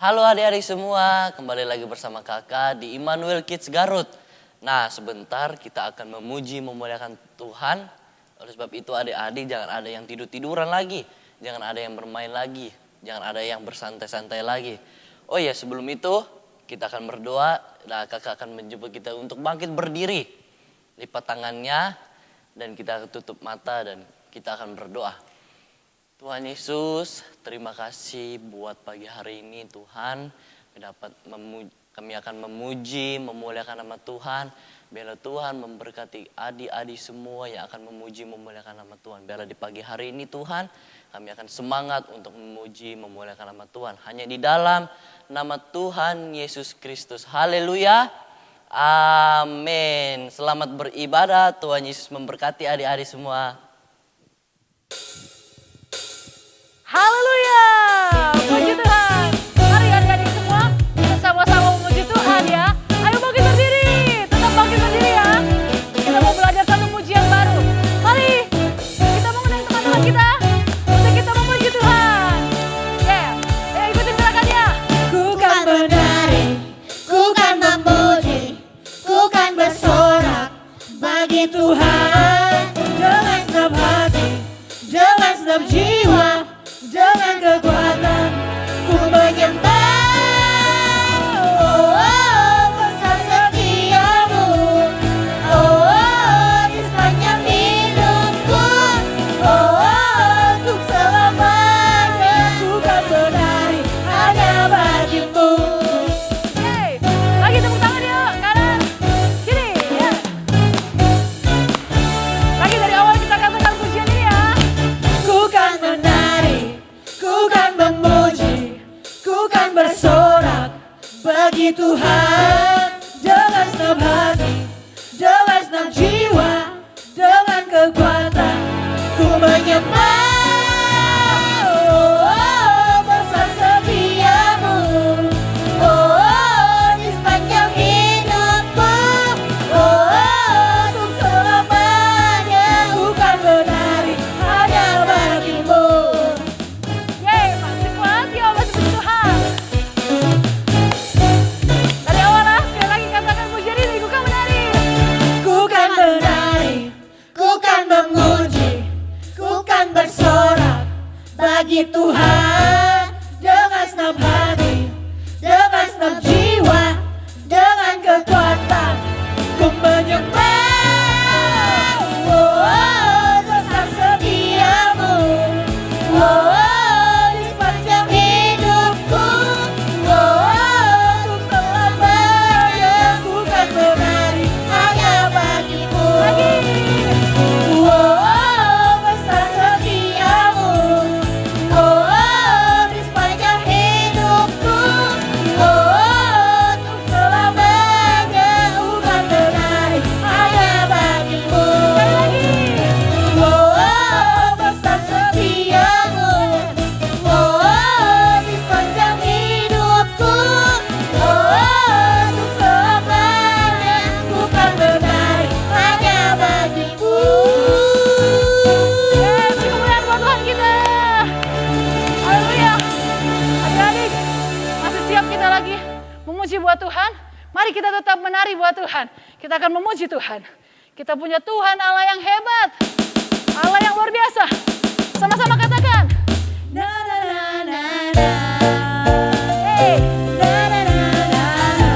Halo adik-adik semua, kembali lagi bersama kakak di Immanuel Kids Garut. Nah, sebentar kita akan memuji memuliakan Tuhan. Oleh sebab itu adik-adik jangan ada yang tidur-tiduran lagi, jangan ada yang bermain lagi, jangan ada yang bersantai-santai lagi. Oh ya, sebelum itu kita akan berdoa. Nah, kakak akan menjemput kita untuk bangkit berdiri. Lipat tangannya dan kita tutup mata dan kita akan berdoa. Tuhan Yesus, terima kasih buat pagi hari ini Tuhan. Kami akan memuji, memuliakan nama Tuhan. Biarlah Tuhan memberkati adik-adik semua yang akan memuji, memuliakan nama Tuhan. Biarlah di pagi hari ini Tuhan, kami akan semangat untuk memuji, memuliakan nama Tuhan. Hanya di dalam nama Tuhan Yesus Kristus. Haleluya. Amin. Selamat beribadah. Tuhan Yesus memberkati adik-adik semua. Haleluya, puji Tuhan. Mari adik-adik semua kita sama-sama memuji Tuhan ya. Ayo bangkit berdiri, tetap bangkit berdiri ya. Kita mau belajar satu pujian baru. Mari kita mengundang teman-teman kita untuk kita memuji Tuhan. Ayo ikutin gerakannya. Ku kan menari, ku kan memuji, ku kan bersorak bagi Tuhan dengan segenap hati, dengan segenap jiwa. Dengan kekuatan ku menyembah, besar setiamu, di sepanjang hidupku, untuk selamanya ku kan menari hanya bagimu. Lagi tepuk tangan yuk, kanan, kiri ya. Lagi dari awal kita katakan pujian ini ya. Ku kan menari, ku kan memuji, ku kan bersorak bagi Tuhan dengan segenap hati, dengan segenap jiwa, dengan kekuatan ku menyembah, besar setiamu, di sepanjang hidupku, untuk selamanya ku kan menari hanya bagimu. Masih kuat ya, masih puji Tuhan. Dari awal lah, sekali lagi katakan pujian ini, ku kan menari. Ku kan menari, ku kan memuji, ku kan bersorak bagi Tuhan dengan segenap hati, dengan segenap jiwa, dengan kekuatan ku menyembah, besar setiamu, di sepanjang hidupku, untuk selamanya ku kan menari hanya bagimu. Besar setiamu, di sepanjang hidupku, untuk selamanya ku kan menari hanya bagimu. Besar setiamu, di sepanjang hidupku, untuk selamanya ku kan menari hanya bagimu. Beri kemuliaan buat Tuhan kita. Haleluya. Adik-adik, masih siap kita lagi memuji buat Tuhan? Mari kita tetap menari buat Tuhan. Kita akan memuji Tuhan. Kita punya Tuhan Allah yang hebat, Allah yang luar biasa. Sama-sama katakan. Na na na na na. Hey. Na na na na na.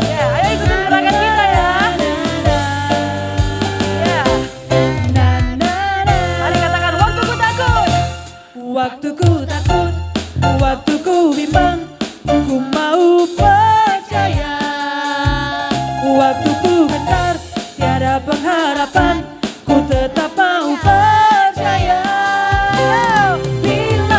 Ya, ayo ikutin gerakan kita ya. Ya. Na na na. Mari katakan waktuku takut. Waktuku takut, waktuku bimbang, ku mau percaya. Waktuku gentar, tiada pengharapan, ku tetap mau percaya. Bila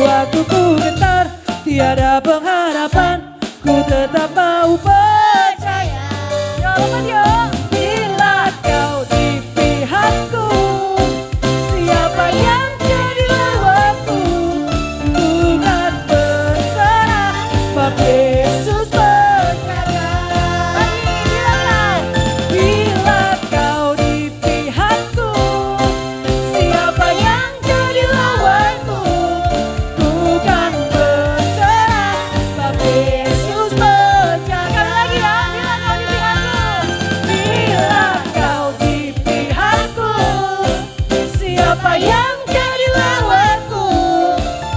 Waktu ku gentar, tiada pengharapan, ku tetap mau percaya. Yo, lepas yo. Bila kau di pihakku, siapa yang jadi lawanku? Ku kan berserah, sebab Yesus berkata. Bila kau di pihakku, siapa yang jadi lawanku? Ku kan berserah, sebab Yesus berkata. Sekali lagi ya, bila kau di pihakku. Bila kau di pihakku, siapa yang jadi lawanku?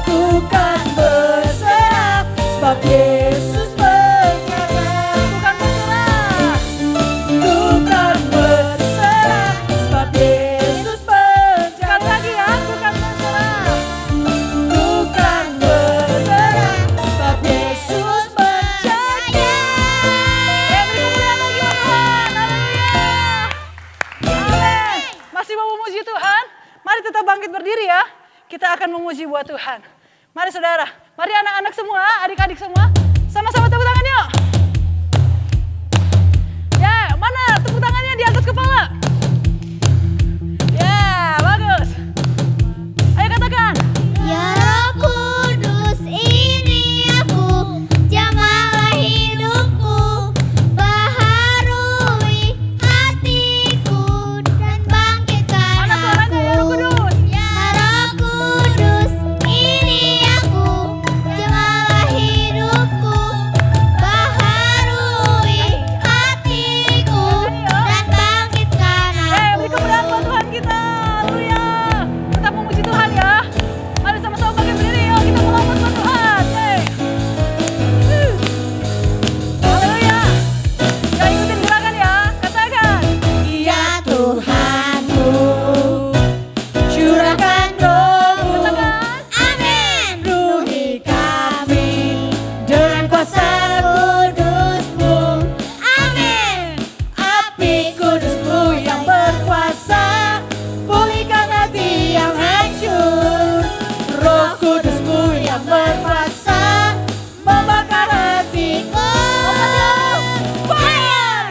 Ku kan berserah, sebab Yesus berkata. Bukan berserah. Ku kan berserah, sebab Yesus berkata. Sekali lagi ya, bukan berserah. Ku kan berserah, sebab Yesus berkata. Beri kemuliaan lagi buat Tuhan. Haleluya. Amin. Masih mau memuji Tuhan? Mari tetap bangkit berdiri ya. Kita akan memuji buat Tuhan. Mari saudara, mari anak-anak semua, adik-adik semua, sama-sama tepuk tangan yuk. Ya, mana tepuk tangannya di atas kepala? Ya, bagus. Ayo katakan. Ya Roh Kudus, ini aku, jamalah hidupku, baharui hatiku, dan bangkitkan Mana suaranya ya Roh aku. Kudus? Ya Roh Kudus, ini aku, jamalah hidupku, baharui hatiku, dan bangkitkan Beri aku. kemuliaan buat Tuhan kita. Haleluya. Tetap memuji Tuhan ya. Mari sama-sama bangkit berdiri yuk. Kita melompat buat Tuhan. Haleluya. Ya ikutin gerakan ya. Katakan. Ya Tuhanku, curahkan roh-Mu, Katakan. Amin. penuhi kami dengan kuasa kudus-Mu. Amin. Api kudus-Mu yang berkuasa, pulihkan hati yang hancur. Roh kudus-Mu yang berkuasa, membakar hatiku.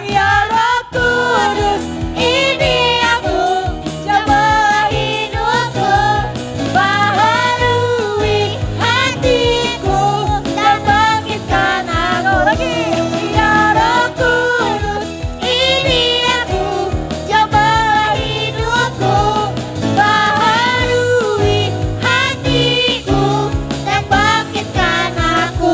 Ya Roh Kudus, ini aku, jamalah hidupku, baharui hatiku, dan bangkitkan aku. Ya Roh Kudus, ini aku, jamalah hidupku, baharui hatiku, dan bangkitkan aku.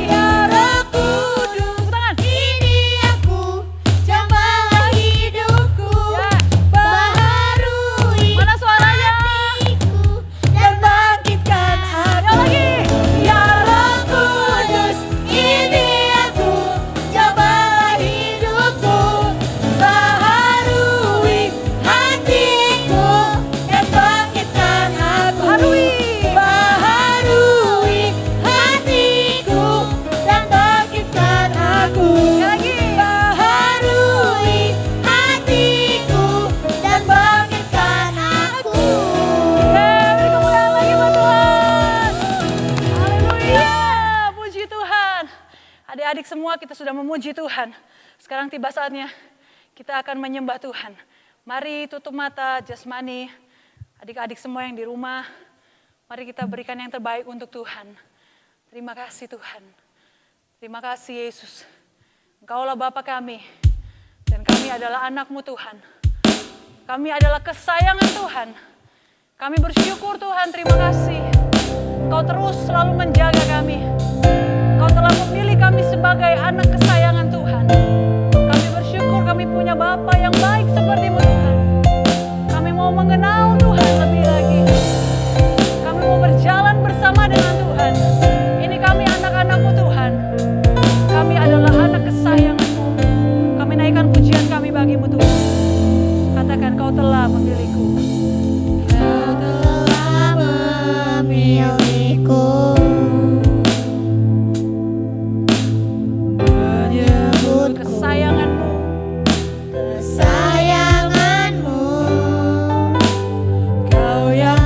Ya Roh Kudus, Tangan. ini aku, jamalah hidupku, Ya. baharui Mana suaranya? hatiku, dan bangkitkan aku. Ya Roh Kudus, ini aku, jamalah hidupku, baharui hatiku, dan bangkitkan aku. Baharui hatiku, dan bangkitkan aku. Baharui hatiku, dan bangkitkan aku. Beri kemuliaan lagi buat Tuhan. Haleluya. Puji Tuhan. Adik-adik semua kita sudah memuji Tuhan. Sekarang tiba saatnya kita akan menyembah Tuhan. Mari tutup mata jasmani. Adik-adik semua yang di rumah. Mari kita berikan yang terbaik untuk Tuhan. Terima kasih Tuhan. Terima kasih Yesus. Engkaulah Bapa kami. Dan kami adalah anak-Mu Tuhan. Kami adalah kesayangan Tuhan. Kami bersyukur Tuhan, terima kasih. Kau terus selalu menjaga kami. Kau telah memilih kami sebagai anak kesayangan Tuhan. Kami bersyukur kami punya Bapa yang baik seperti-Mu Tuhan. Kami mau mengenal Tuhan lebih lagi. Kami mau berjalan bersama dengan Tuhan. Ini kami anak-anak-Mu Tuhan. Kami adalah anak kesayangan-Mu. Kami naikkan pujian kami bagi-Mu Tuhan. Katakan kau telah memilihku. Kau telah memilihku, menyebutku Kesayangan-Mu. kesayangan-Mu. Kau yang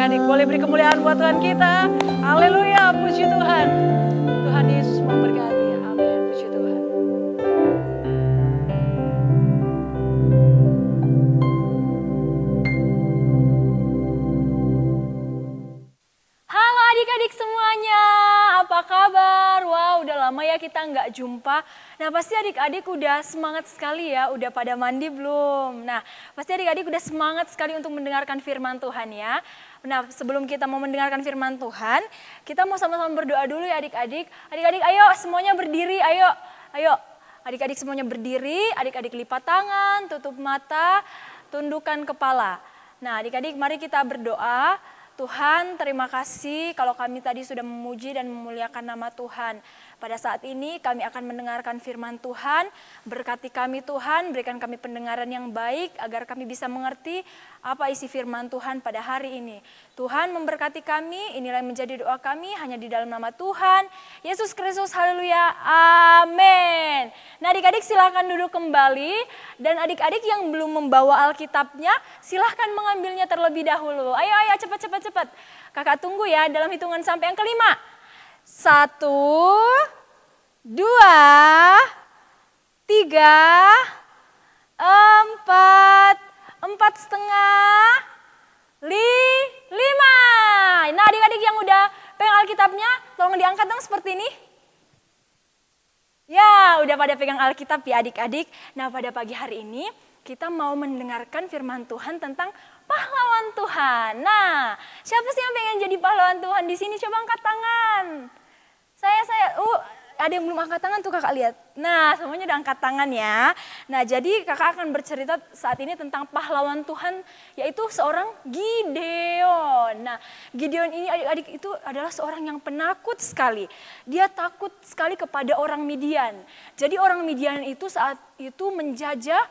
adik-adik. Boleh beri kemuliaan buat Tuhan kita. Haleluya, puji Tuhan. Tuhan Yesus memberkati. Amin, puji Tuhan. Halo adik-adik semuanya, apa kabar? Wow, udah lama ya kita nggak jumpa. Nah pasti adik-adik udah semangat sekali ya, udah pada mandi belum? Nah pasti adik-adik udah semangat sekali untuk mendengarkan firman Tuhan ya. Nah sebelum kita mau mendengarkan firman Tuhan, kita mau sama-sama berdoa dulu ya adik-adik. Adik-adik ayo semuanya berdiri, ayo. Adik-adik semuanya berdiri, adik-adik lipat tangan, tutup mata, tundukkan kepala. Nah adik-adik mari kita berdoa. Tuhan, terima kasih kalau kami tadi sudah memuji dan memuliakan nama Tuhan. Pada saat ini kami akan mendengarkan firman Tuhan. Berkati kami Tuhan, berikan kami pendengaran yang baik agar kami bisa mengerti apa isi firman Tuhan pada hari ini. Tuhan memberkati kami, inilah yang menjadi doa kami hanya di dalam nama Tuhan Yesus Kristus. Haleluya, amin. Nah adik-adik silakan duduk kembali. Dan adik-adik yang belum membawa Alkitabnya silahkan mengambilnya terlebih dahulu. Ayo cepat. Kakak tunggu ya dalam hitungan sampai yang kelima. 1, 2, 3, 4, 5, 4,5, 5. Nah adik-adik yang udah pegang Alkitabnya, tolong diangkat dong seperti ini. Ya, udah pada pegang Alkitab ya adik-adik. Nah pada pagi hari ini kita mau mendengarkan firman Tuhan tentang pahlawan Tuhan. Nah, siapa sih yang pengen jadi pahlawan Tuhan di sini? Coba angkat tangan. Ada yang belum angkat tangan tuh kakak lihat. Nah, semuanya udah angkat tangan ya. Nah, jadi kakak akan bercerita saat ini tentang pahlawan Tuhan, yaitu seorang Gideon. Nah, Gideon ini adik-adik itu adalah seorang yang penakut sekali. Dia takut sekali kepada orang Midian. Jadi orang Midian itu saat itu menjajah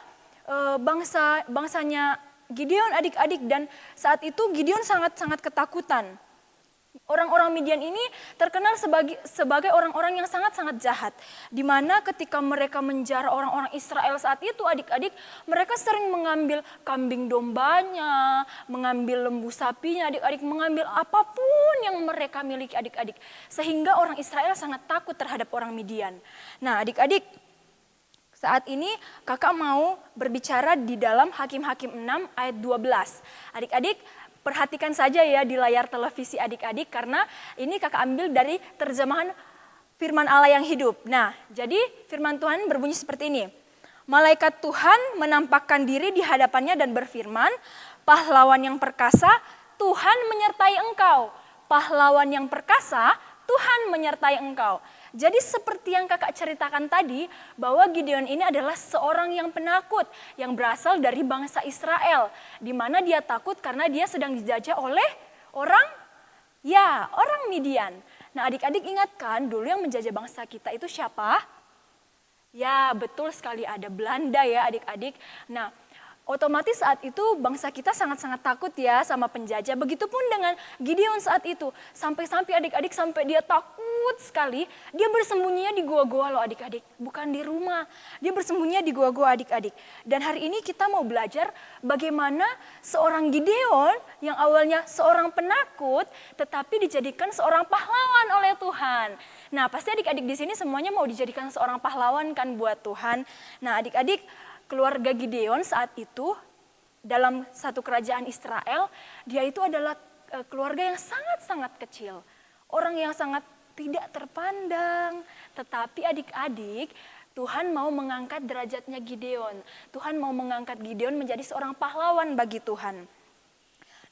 bangsanya Gideon adik-adik, dan saat itu Gideon sangat-sangat ketakutan. Orang-orang Midian ini terkenal sebagai orang-orang yang sangat-sangat jahat. Di mana ketika mereka menjara orang-orang Israel saat itu adik-adik, mereka sering mengambil kambing dombanya, mengambil lembu sapinya adik-adik, mengambil apapun yang mereka miliki adik-adik. Sehingga orang Israel sangat takut terhadap orang Midian. Nah adik-adik, saat ini kakak mau berbicara di dalam Hakim-Hakim 6 ayat 12. Adik-adik perhatikan saja ya di layar televisi adik-adik, karena ini kakak ambil dari terjemahan firman Allah yang hidup. Nah jadi firman Tuhan berbunyi seperti ini. Malaikat Tuhan menampakkan diri di hadapannya dan berfirman, pahlawan yang perkasa, Tuhan menyertai engkau. Pahlawan yang perkasa, Tuhan menyertai engkau. Jadi seperti yang kakak ceritakan tadi, bahwa Gideon ini adalah seorang yang penakut, yang berasal dari bangsa Israel. Di mana dia takut karena dia sedang dijajah oleh orang Midian. Nah adik-adik ingatkan dulu yang menjajah bangsa kita itu siapa? Ya betul sekali, ada Belanda ya adik-adik. Nah otomatis saat itu bangsa kita sangat-sangat takut ya sama penjajah. Begitupun dengan Gideon saat itu. Sampai-sampai adik-adik sampai dia takut sekali. Dia bersembunyinya di gua-gua loh adik-adik. Bukan di rumah. Dia bersembunyinya di gua-gua adik-adik. Dan hari ini kita mau belajar bagaimana seorang Gideon yang awalnya seorang penakut tetapi dijadikan seorang pahlawan oleh Tuhan. Nah pasti adik-adik di sini semuanya mau dijadikan seorang pahlawan kan buat Tuhan. Nah adik-adik, keluarga Gideon saat itu dalam satu kerajaan Israel, dia itu adalah keluarga yang sangat-sangat kecil. Orang yang sangat tidak terpandang. Tetapi adik-adik, Tuhan mau mengangkat derajatnya Gideon. Tuhan mau mengangkat Gideon menjadi seorang pahlawan bagi Tuhan.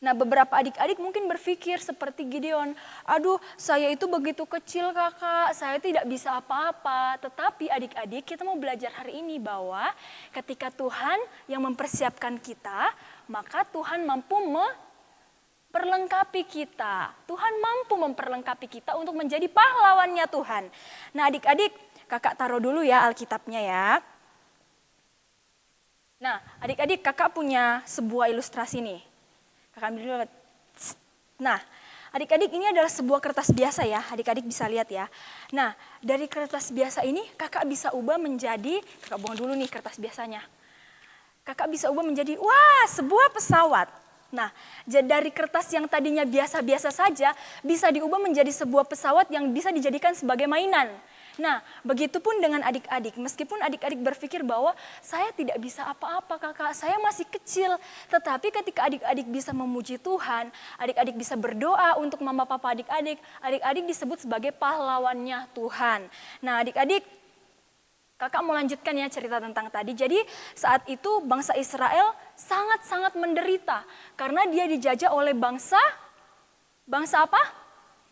Nah beberapa adik-adik mungkin berpikir seperti Gideon, aduh saya itu begitu kecil kakak, saya tidak bisa apa-apa. Tetapi adik-adik kita mau belajar hari ini bahwa ketika Tuhan yang mempersiapkan kita, maka Tuhan mampu memperlengkapi kita. Tuhan mampu memperlengkapi kita untuk menjadi pahlawannya Tuhan. Nah adik-adik kakak taruh dulu ya Alkitabnya ya. Nah adik-adik kakak punya sebuah ilustrasi nih. Kakak ambil dulu. Nah, adik-adik ini adalah sebuah kertas biasa ya, adik-adik bisa lihat ya. Nah, dari kertas biasa ini kakak bisa ubah menjadi, kakak buang dulu nih kertas biasanya. Kakak bisa ubah menjadi, wah sebuah pesawat. Nah, dari kertas yang tadinya biasa-biasa saja bisa diubah menjadi sebuah pesawat yang bisa dijadikan sebagai mainan. Nah, begitupun dengan adik-adik. Meskipun adik-adik berpikir bahwa saya tidak bisa apa-apa kakak, saya masih kecil. Tetapi ketika adik-adik bisa memuji Tuhan, adik-adik bisa berdoa untuk mama papa adik-adik, adik-adik disebut sebagai pahlawannya Tuhan. Nah, adik-adik, kakak mau lanjutkan ya cerita tentang tadi. Jadi saat itu bangsa Israel sangat-sangat menderita karena dia dijajah oleh bangsa apa?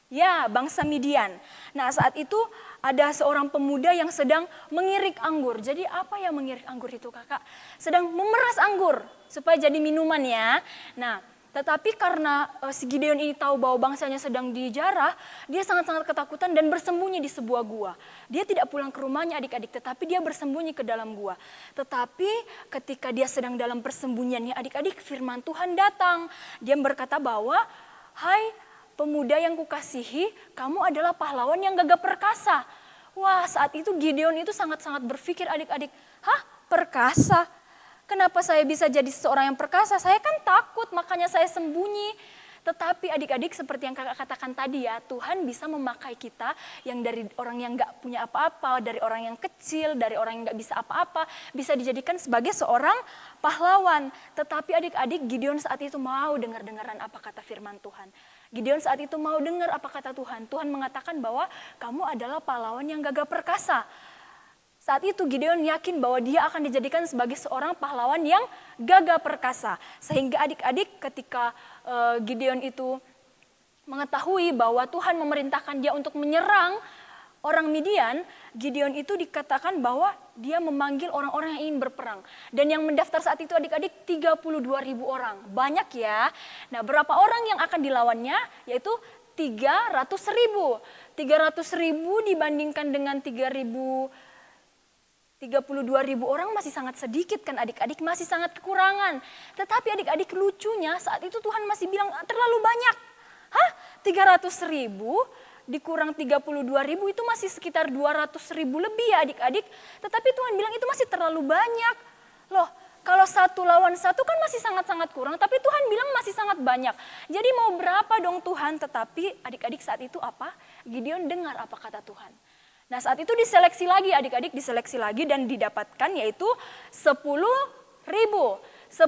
Ya, bangsa Midian. Nah, saat itu ada seorang pemuda yang sedang mengirik anggur. Jadi apa yang mengirik anggur itu kakak? Sedang memeras anggur supaya jadi minuman ya. Nah, tetapi karena si Gideon ini tahu bahwa bangsanya sedang dijarah, dia sangat-sangat ketakutan dan bersembunyi di sebuah gua. Dia tidak pulang ke rumahnya adik-adik, tetapi dia bersembunyi ke dalam gua. Tetapi ketika dia sedang dalam persembunyiannya adik-adik, firman Tuhan datang. Dia berkata bahwa, "Hai pemuda yang kukasihi, kamu adalah pahlawan yang gagah perkasa." Wah, saat itu Gideon itu sangat-sangat berpikir adik-adik, "Hah, perkasa? Kenapa saya bisa jadi seorang yang perkasa? Saya kan takut, makanya saya sembunyi." Tetapi adik-adik seperti yang kakak katakan tadi ya, Tuhan bisa memakai kita yang dari orang yang gak punya apa-apa, dari orang yang kecil, dari orang yang gak bisa apa-apa, bisa dijadikan sebagai seorang pahlawan. Tetapi adik-adik, Gideon saat itu mau dengar-dengaran apa kata firman Tuhan. Gideon saat itu mau dengar apa kata Tuhan. Tuhan mengatakan bahwa kamu adalah pahlawan yang gagah perkasa. Saat itu Gideon yakin bahwa dia akan dijadikan sebagai seorang pahlawan yang gagah perkasa. Sehingga adik-adik ketika Gideon itu mengetahui bahwa Tuhan memerintahkan dia untuk menyerang orang Midian, Gideon itu dikatakan bahwa dia memanggil orang-orang yang ingin berperang. Dan yang mendaftar saat itu adik-adik 32.000 orang. Banyak ya. Nah, berapa orang yang akan dilawannya? Yaitu 300.000. 300.000 dibandingkan dengan 32.000 orang masih sangat sedikit kan adik-adik, masih sangat kekurangan. Tetapi adik-adik lucunya saat itu Tuhan masih bilang terlalu banyak. Hah? 300.000 dikurang 32.000 itu masih sekitar 200.000 lebih ya adik-adik. Tetapi Tuhan bilang itu masih terlalu banyak. Loh, kalau 1 lawan 1 kan masih sangat-sangat kurang, tapi Tuhan bilang masih sangat banyak. Jadi mau berapa dong Tuhan? Tetapi adik-adik saat itu apa? Gideon dengar apa kata Tuhan. Nah, saat itu diseleksi lagi adik-adik, diseleksi lagi dan didapatkan yaitu 10.000. 10.000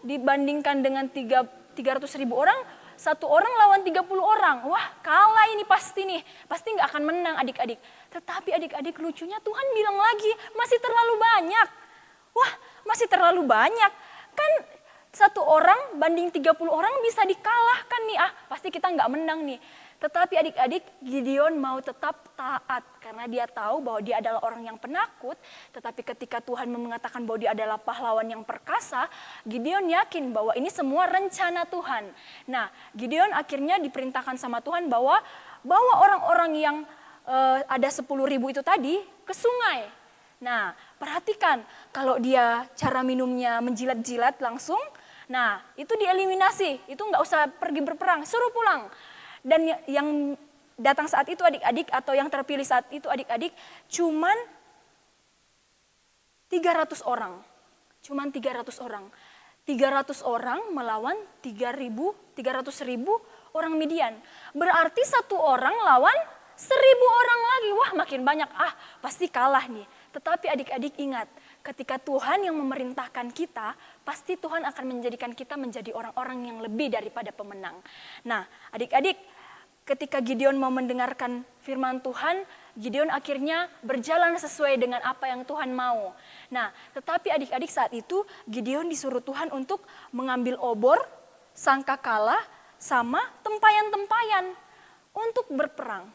dibandingkan dengan 300.000 orang, 1 orang lawan 30 orang. Wah, kalah ini pasti nih. Pasti nggak akan menang adik-adik. Tetapi adik-adik lucunya Tuhan bilang lagi, masih terlalu banyak. Wah, masih terlalu banyak. Kan 1 orang banding 30 orang bisa dikalahkan nih. Ah, pasti kita nggak menang nih. Tetapi adik-adik, Gideon mau tetap taat karena dia tahu bahwa dia adalah orang yang penakut. Tetapi ketika Tuhan mengatakan bahwa dia adalah pahlawan yang perkasa, Gideon yakin bahwa ini semua rencana Tuhan. Nah, Gideon akhirnya diperintahkan sama Tuhan bahwa bawa orang-orang yang ada 10.000 itu tadi ke sungai. Nah, perhatikan kalau dia cara minumnya menjilat-jilat langsung, nah itu dieliminasi, itu nggak usah pergi berperang, suruh pulang. Dan yang datang saat itu adik-adik atau yang terpilih saat itu adik-adik cuman 300 orang. Cuman 300 orang. 300 orang melawan 300.000 orang Midian. Berarti 1 orang lawan 1.000 orang lagi. Wah, makin banyak. Ah, pasti kalah nih. Tetapi adik-adik ingat, ketika Tuhan yang memerintahkan kita, pasti Tuhan akan menjadikan kita menjadi orang-orang yang lebih daripada pemenang. Nah, adik-adik, ketika Gideon mau mendengarkan firman Tuhan, Gideon akhirnya berjalan sesuai dengan apa yang Tuhan mau. Nah, tetapi adik-adik saat itu Gideon disuruh Tuhan untuk mengambil obor, sangkakala, sama tempayan-tempayan untuk berperang.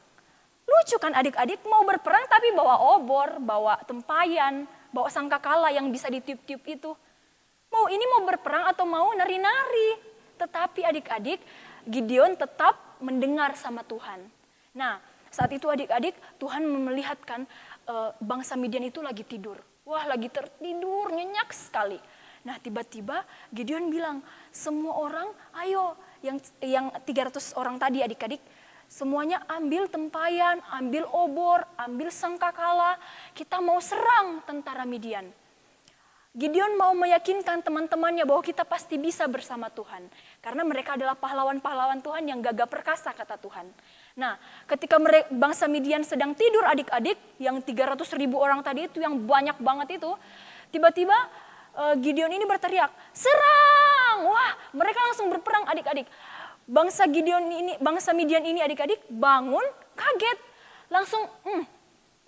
Lucu kan adik-adik mau berperang tapi bawa obor, bawa tempayan, bawa sangkakala yang bisa ditiup-tiup itu. Ini mau berperang atau mau nari-nari. Tetapi adik-adik, Gideon tetap mendengar sama Tuhan. Nah, saat itu adik-adik Tuhan melihatkan bangsa Midian itu lagi tidur. Wah, lagi tertidur, nyenyak sekali. Nah, tiba-tiba Gideon bilang, semua orang ayo yang 300 orang tadi adik-adik, semuanya ambil tempayan, ambil obor, ambil sangkakala, kita mau serang tentara Midian. Gideon mau meyakinkan teman-temannya bahwa kita pasti bisa bersama Tuhan. Karena mereka adalah pahlawan-pahlawan Tuhan yang gagah perkasa, kata Tuhan. Nah, ketika bangsa Midian sedang tidur adik-adik, yang 300.000 orang tadi itu, yang banyak banget itu, tiba-tiba Gideon ini berteriak, serang! Wah, mereka langsung berperang adik-adik. Bangsa Midian ini adik-adik bangun, kaget, langsung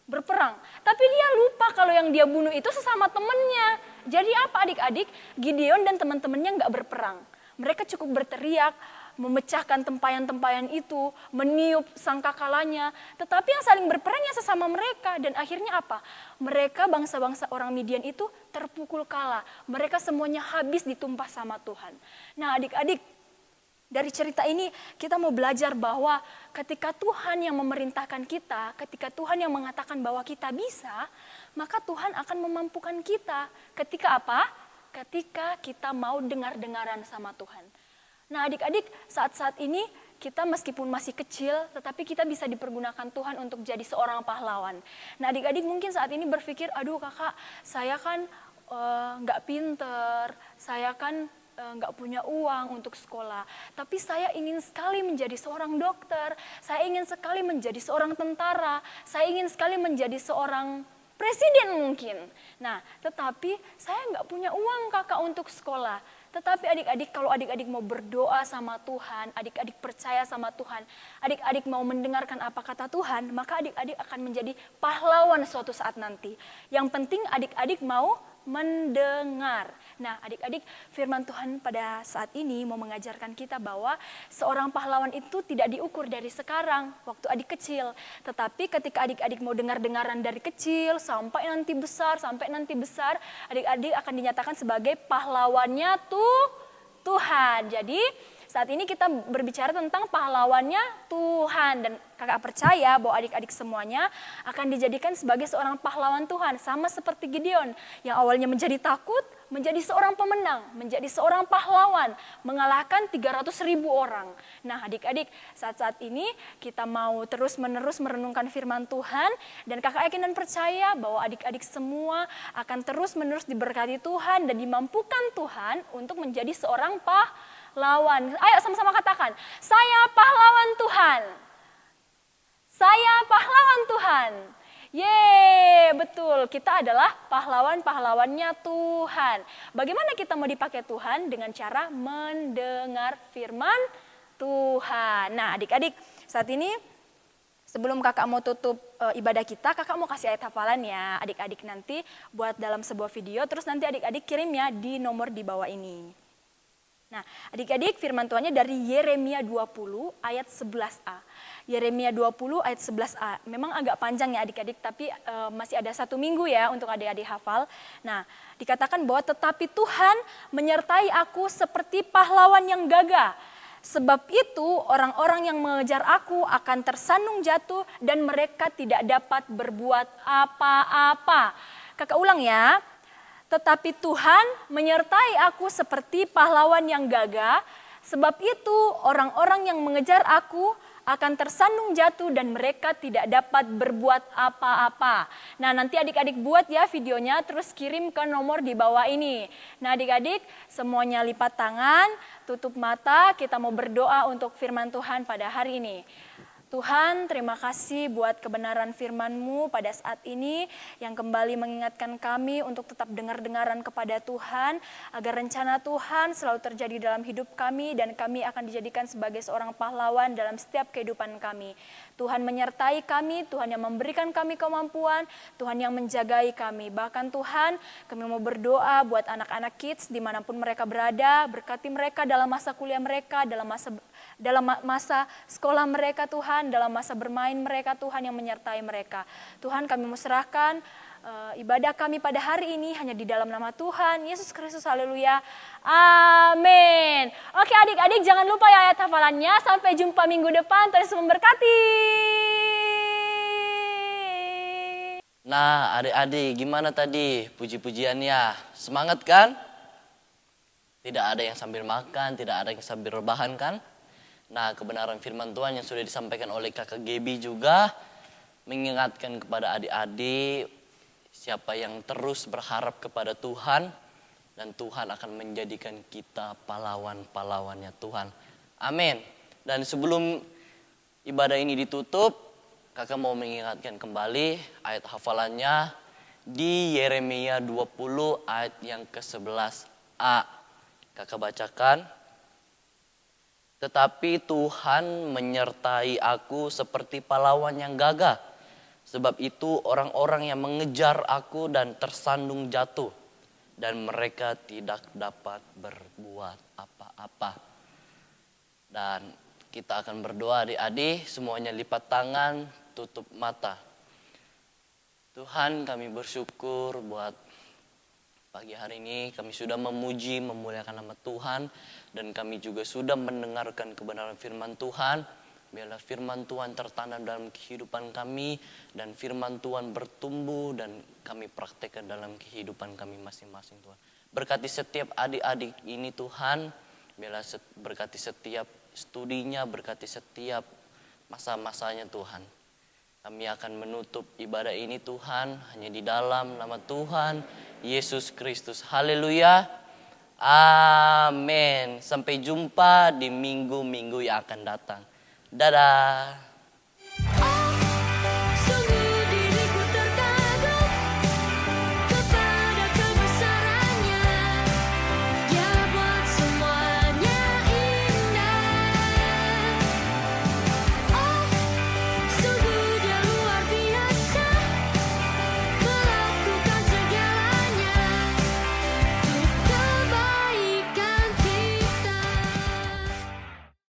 berperang. Tapi dia lupa kalau yang dia bunuh itu sesama temannya. Jadi apa adik-adik? Gideon dan teman-temannya nggak berperang. Mereka cukup berteriak, memecahkan tempayan-tempayan itu, meniup sangkakalanya. Tetapi yang saling berperangnya sesama mereka. Dan akhirnya apa? Mereka bangsa-bangsa orang Midian itu terpukul kalah. Mereka semuanya habis ditumpah sama Tuhan. Nah adik-adik, dari cerita ini kita mau belajar bahwa ketika Tuhan yang memerintahkan kita, ketika Tuhan yang mengatakan bahwa kita bisa, maka Tuhan akan memampukan kita. Ketika apa? Ketika kita mau dengar-dengaran sama Tuhan. Nah adik-adik, saat-saat ini kita meskipun masih kecil, tetapi kita bisa dipergunakan Tuhan untuk jadi seorang pahlawan. Nah adik-adik mungkin saat ini berpikir, aduh kakak, saya kan nggak pinter, saya kan nggak punya uang untuk sekolah, tapi saya ingin sekali menjadi seorang dokter, saya ingin sekali menjadi seorang tentara, saya ingin sekali menjadi seorang presiden mungkin. Nah, tetapi saya nggak punya uang kakak untuk sekolah. Tetapi adik-adik, kalau adik-adik mau berdoa sama Tuhan, adik-adik percaya sama Tuhan, adik-adik mau mendengarkan apa kata Tuhan, maka adik-adik akan menjadi pahlawan suatu saat nanti. Yang penting adik-adik mau mendengar. Nah adik-adik, firman Tuhan pada saat ini mau mengajarkan kita bahwa seorang pahlawan itu tidak diukur dari sekarang, waktu adik kecil. Tetapi ketika adik-adik mau dengar-dengaran dari kecil, sampai nanti besar, adik-adik akan dinyatakan sebagai pahlawannya Tuhan. Jadi saat ini kita berbicara tentang pahlawannya Tuhan. Dan kakak percaya bahwa adik-adik semuanya akan dijadikan sebagai seorang pahlawan Tuhan. Sama seperti Gideon yang awalnya menjadi takut, menjadi seorang pemenang, menjadi seorang pahlawan, mengalahkan 300.000 orang. Nah adik-adik, saat-saat ini kita mau terus-menerus merenungkan firman Tuhan. Dan kakak yakin dan percaya bahwa adik-adik semua akan terus-menerus diberkati Tuhan dan dimampukan Tuhan untuk menjadi seorang pahlawan. Ayo sama-sama katakan, saya pahlawan Tuhan. Saya pahlawan Tuhan. Yeay, betul. Kita adalah pahlawan-pahlawannya Tuhan. Bagaimana kita mau dipakai Tuhan? Dengan cara mendengar firman Tuhan. Nah adik-adik, saat ini sebelum kakak mau tutup ibadah kita, kakak mau kasih ayat hafalan ya adik-adik nanti buat dalam sebuah video. Terus nanti adik-adik kirim ya di nomor di bawah ini. Nah adik-adik, firman Tuhannya dari Yeremia 20 ayat 11a. Yeremia 20 ayat 11a. Memang agak panjang ya adik-adik, tapi masih ada 1 minggu ya untuk adik-adik hafal. Nah dikatakan bahwa tetapi Tuhan menyertai aku seperti pahlawan yang gagah. Sebab itu orang-orang yang mengejar aku akan tersandung jatuh dan mereka tidak dapat berbuat apa-apa. Kakak ulang ya. Tetapi Tuhan menyertai aku seperti pahlawan yang gagah, sebab itu orang-orang yang mengejar aku akan tersandung jatuh dan mereka tidak dapat berbuat apa-apa. Nah nanti adik-adik buat ya videonya, terus kirim ke nomor di bawah ini. Nah adik-adik semuanya lipat tangan, tutup mata, kita mau berdoa untuk firman Tuhan pada hari ini. Tuhan, terima kasih buat kebenaran firman-Mu pada saat ini yang kembali mengingatkan kami untuk tetap dengar-dengaran kepada Tuhan, agar rencana Tuhan selalu terjadi dalam hidup kami dan kami akan dijadikan sebagai seorang pahlawan dalam setiap kehidupan kami. Tuhan menyertai kami, Tuhan yang memberikan kami kemampuan, Tuhan yang menjagai kami. Bahkan Tuhan, kami mau berdoa buat anak-anak kids dimanapun mereka berada, berkati mereka dalam masa kuliah mereka, dalam masa sekolah mereka Tuhan, dalam masa bermain mereka Tuhan yang menyertai mereka. Tuhan kami mau serahkan ibadah kami pada hari ini hanya di dalam nama Tuhan Yesus Kristus, haleluya, amin. Oke adik-adik jangan lupa ya ayat hafalannya, sampai jumpa minggu depan, Tuhan Yesus memberkati. Nah adik-adik gimana tadi puji-pujiannya, semangat kan? Tidak ada yang sambil makan, tidak ada yang sambil rebahan kan? Nah kebenaran firman Tuhan yang sudah disampaikan oleh kakak Gebi juga mengingatkan kepada adik-adik Siapa yang terus berharap kepada Tuhan, dan Tuhan akan menjadikan kita pahlawan-pahlawannya Tuhan. Amin. Dan sebelum ibadah ini ditutup, kakak mau mengingatkan kembali ayat hafalannya di Yeremia 20 ayat yang ke-11a. Kakak bacakan. Tetapi Tuhan menyertai aku seperti pahlawan yang gagah. Sebab itu orang-orang yang mengejar aku dan tersandung jatuh. Dan mereka tidak dapat berbuat apa-apa. Dan kita akan berdoa adik-adik, semuanya lipat tangan, tutup mata. Tuhan, kami bersyukur buat pagi hari ini kami sudah memuji, memuliakan nama Tuhan. Dan kami juga sudah mendengarkan kebenaran firman Tuhan. Biarlah firman Tuhan tertanam dalam kehidupan kami. Dan firman Tuhan bertumbuh dan kami praktekkan dalam kehidupan kami masing-masing Tuhan. Berkati setiap adik-adik ini Tuhan. Biarlah berkati setiap studinya, berkati setiap masa-masanya Tuhan. Kami akan menutup ibadah ini Tuhan hanya di dalam nama Tuhan Yesus Kristus. Haleluya. Amin. Sampai jumpa di minggu-minggu yang akan datang. Dadah.